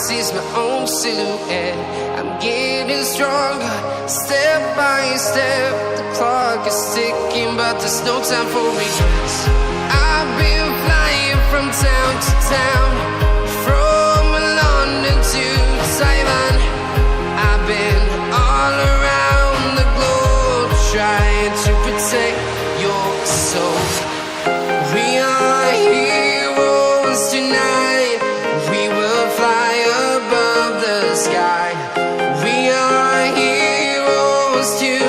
see is my own silhouette. I'm getting stronger, step by step. The clock is ticking, but there's no time for regrets. I've been flying from town to town, from London to Taiwan. I've been all around the globe, trying to protect your soul. We are heroes tonight. We will fly above the sky. We are heroes tonight.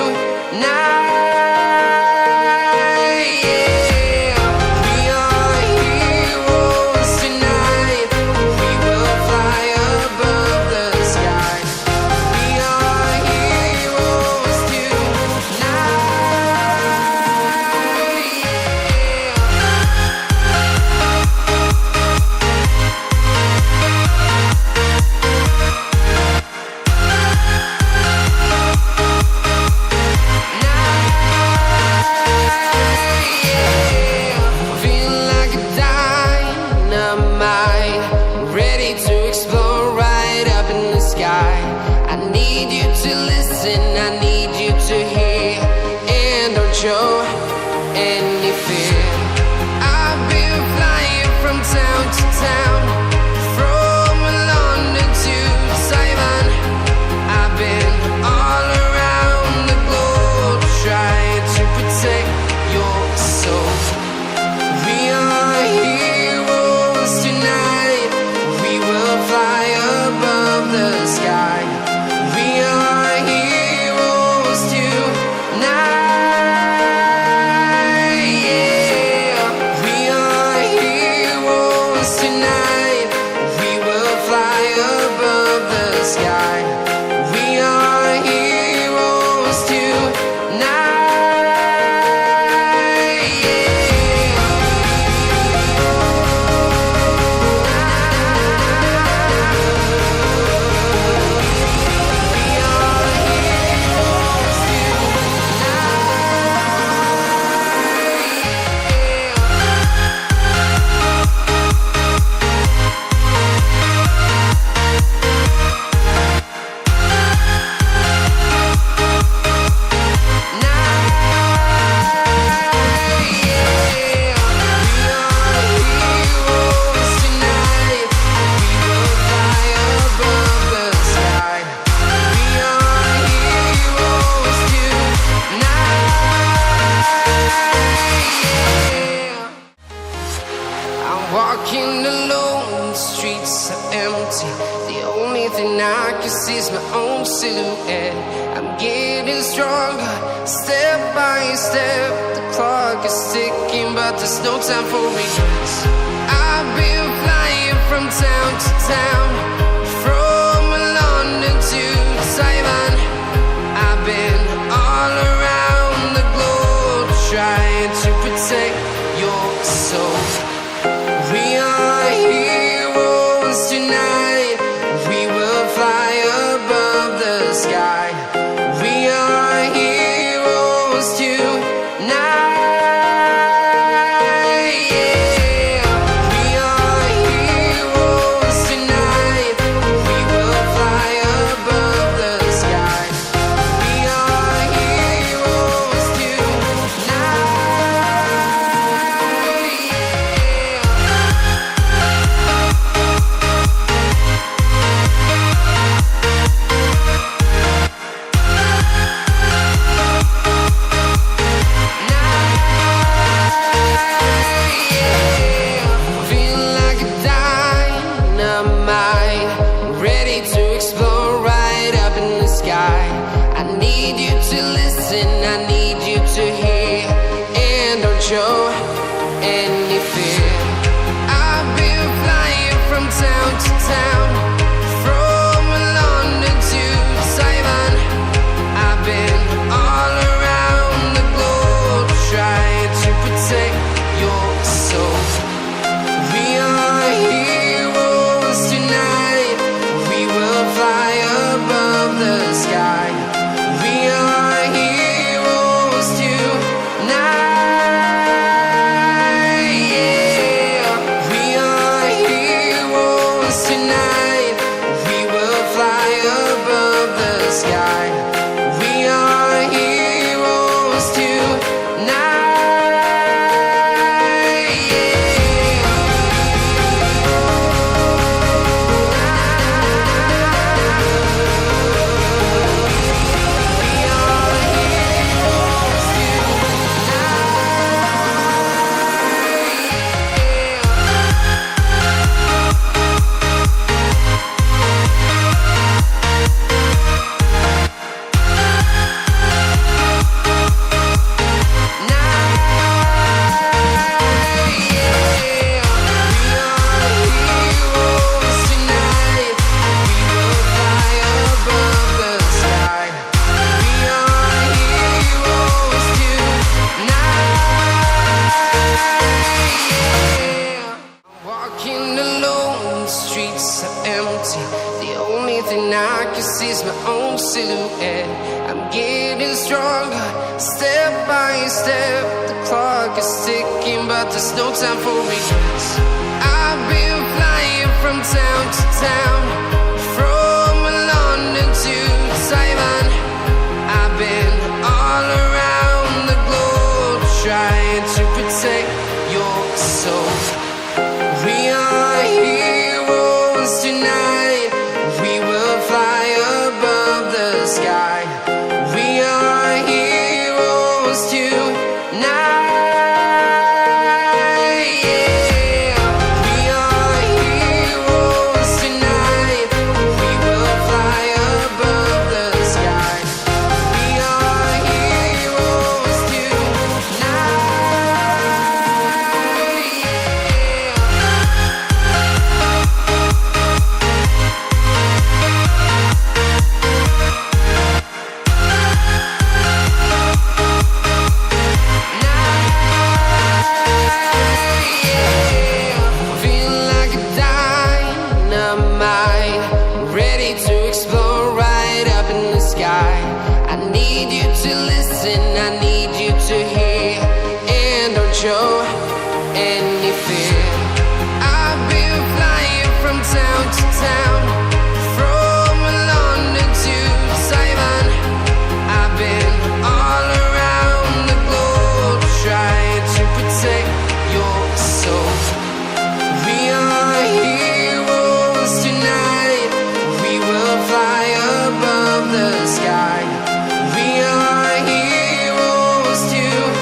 Show any fear. I've been flying from town to town, from London to Taiwan. I've been all around the globe, trying to protect your soul. We are heroes tonight. We will fly above the sky. We are heroes tonight. Walking alone, the streets are empty. The only thing I can see is my own silhouette. I'm getting stronger, step by step. The clock is ticking, but there's no time for regrets. I've been flying from town to town, from London to Taiwan. I've been all around the globe, trying to protect your soul. We are heroes tonight. We will fly above the sky. We are heroes tonight. We are heroes tonight. We will fly above the sky. We are heroes tonight. I need you to listen, I need you to hear, and don't show any fear. I've been flying from town to town, from London to Taiwan. I've been all around the globe, trying to protect your soul. We are heroes tonight. We will fly above the sky. We are heroes tonight. silhouette. I'm getting stronger, step by step. The clock is ticking, but there's no time for regrets. I've been flying from town to town, from London to Taiwan. I've been all around the globe, trying to protect your soul. We are heroes tonight. We will fly above the sky. We are heroes tonight. Yeah. We are heroes tonight. We will fly above the sky. We are heroes tonight. Feel like a dynamite, ready to explode right up in the sky. I need you to listen, I need you to hear, and don't show any fear. I've been flying from town to town, from London to Taiwan. I've been all around the globe, trying to protect your soul. We are heroes tonight. We will fly above the sky. We are heroes tonight.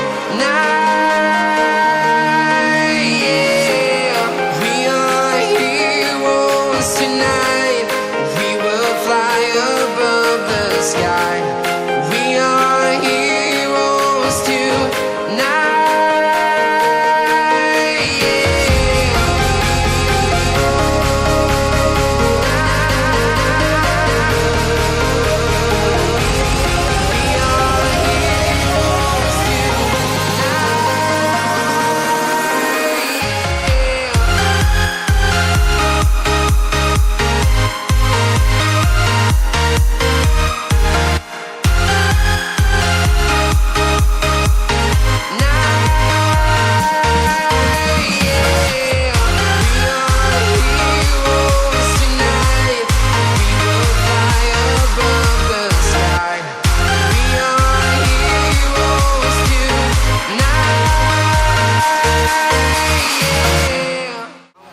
Yeah. We are heroes tonight. We will fly above the sky. We are heroes tonight.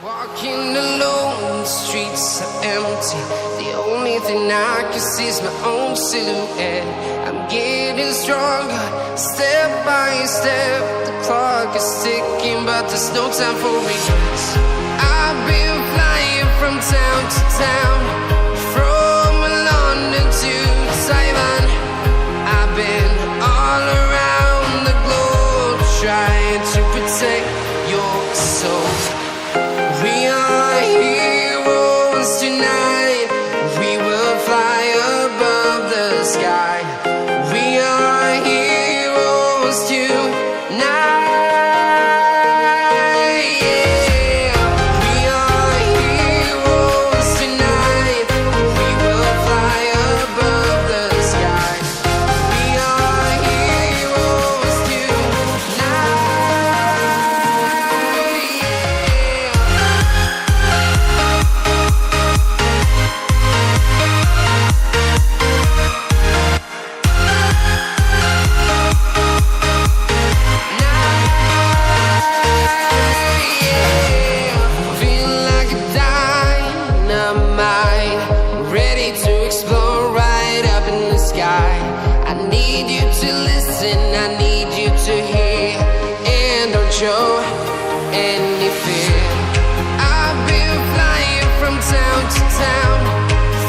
Walking alone, the streets are empty. The only thing I can see is my own silhouette. I'm getting stronger, step by step. The clock is ticking, but there's no time for regrets. I've been flying from town to town, from London to Taiwan. I've been all around the globe, trying to protect your soul. We are heroes tonight. We will fly above the sky. We are heroes tonight. Yeah. We are heroes tonight. We will fly above the sky. We are heroes tonight. Feel like a dynamite, ready to explode right up in the sky. I need you to listen, I need you to hear, and don't show any fear. I've been flying from town to town,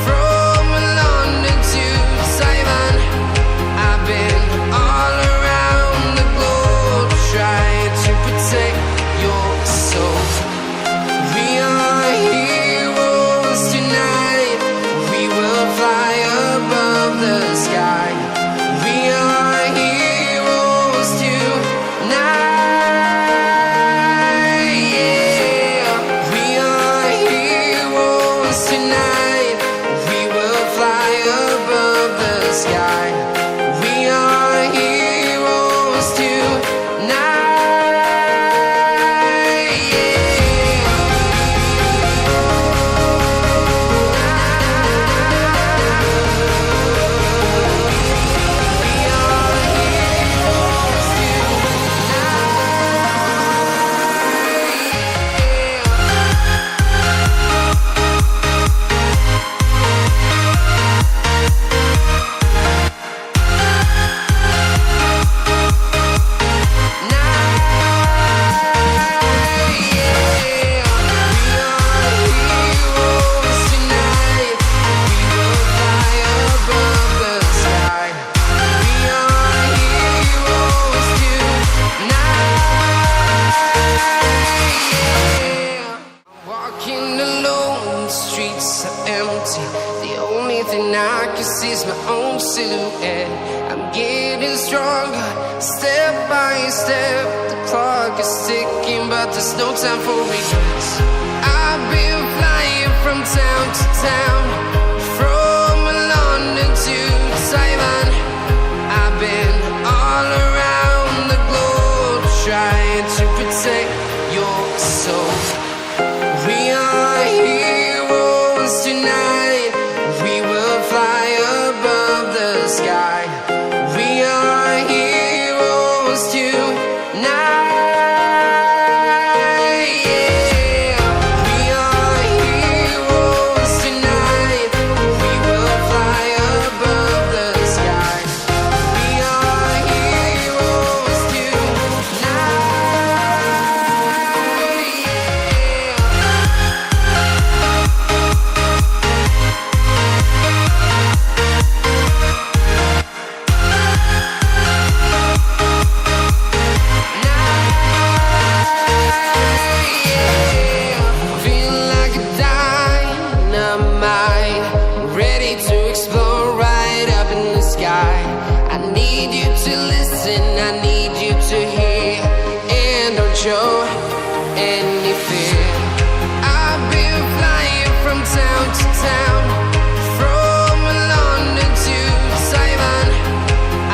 from London to Taiwan. I've been all around the globe, trying to protect your soul. We are heroes tonight. We will fly above the sky. We are heroes tonight. Yeah. We are heroes tonight. We will fly above the sky. silhouette. I'm getting stronger, step by step. The clock is ticking, but there's no time for regrets. I've been flying from town to town, from London to Taiwan. I've been all around the globe, trying to protect your soul. We are heroes tonight. We will fly above the sky. We are heroes tonight. Yeah. We are heroes tonight. We will fly above the sky. We are heroes tonight. Feel like a dynamite, ready to explode right up in the sky. I need you to listen, I need you to hear, and don't show any fear. I've been flying from town to town, from London to Taiwan.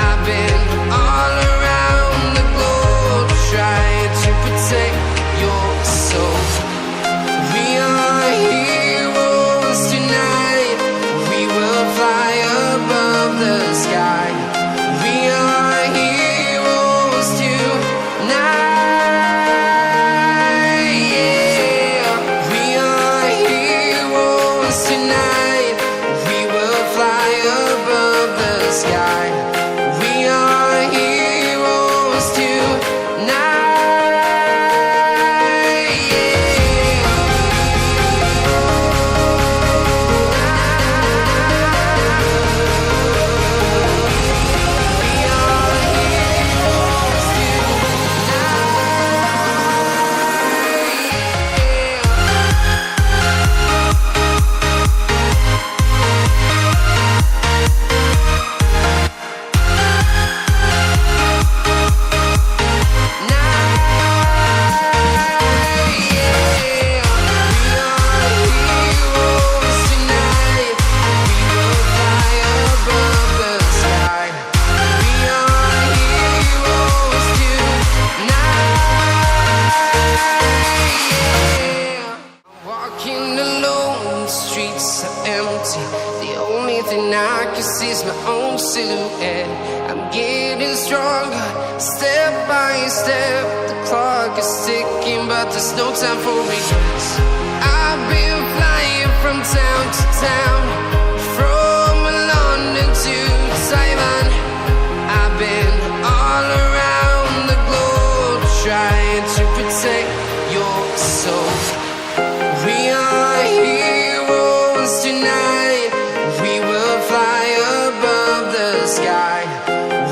I've been all around the globe, trying to protect your soul. We are heroes tonight. We will fly above the sky. We are heroes tonight. Yeah. We are heroes tonight. We will fly above the sky. We are heroes tonight. Walking alone, the streets are empty. The only thing I can see is my own silhouette. I'm getting stronger, step by step. The clock is ticking, but there's no time for regrets. I've been flying from town to town, from London to Taiwan. I've been all around the globe, trying to protect your soul. We are heroes tonight. We will fly above the sky.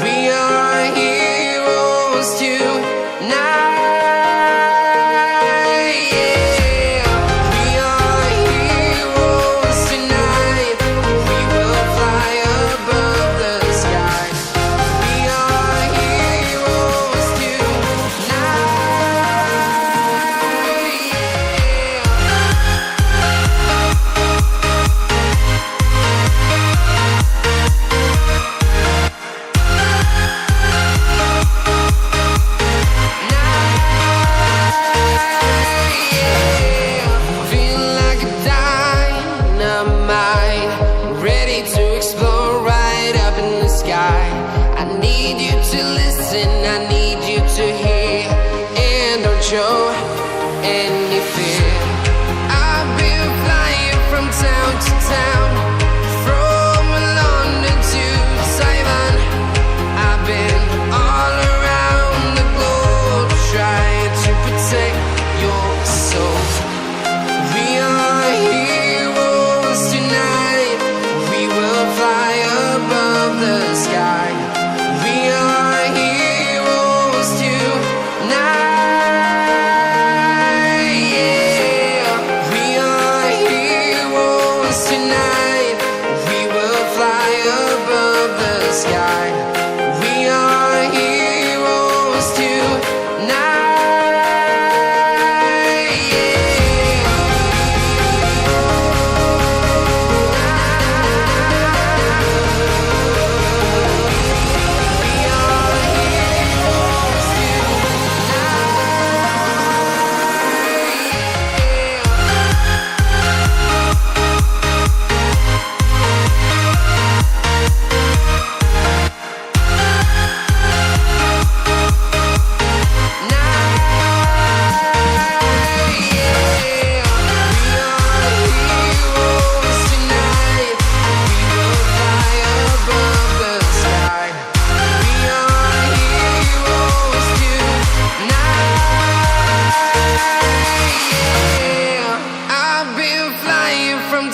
We are heroes tonight. Yeah. We are heroes tonight. We will fly above the sky. We are heroes tonight. Feel like a dynamite, ready to explode right up in the sky. I need you to listen, I need you to hear, and don't show any fear. I've been flying from town to town, from London to Taiwan. I've been all around the globe, trying to protect your soul. We are heroes tonight. We will fly above the sky. We are heroes tonight. sky. We are heroes tonight.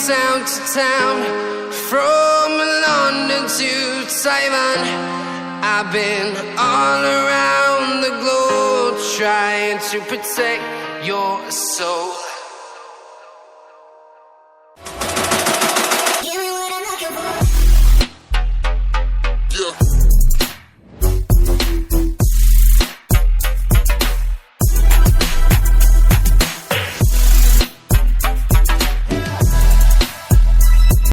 Town to town, from London to Taiwan, I've been all around the globe trying to protect your soul. Give me what I'm looking for. Yeah.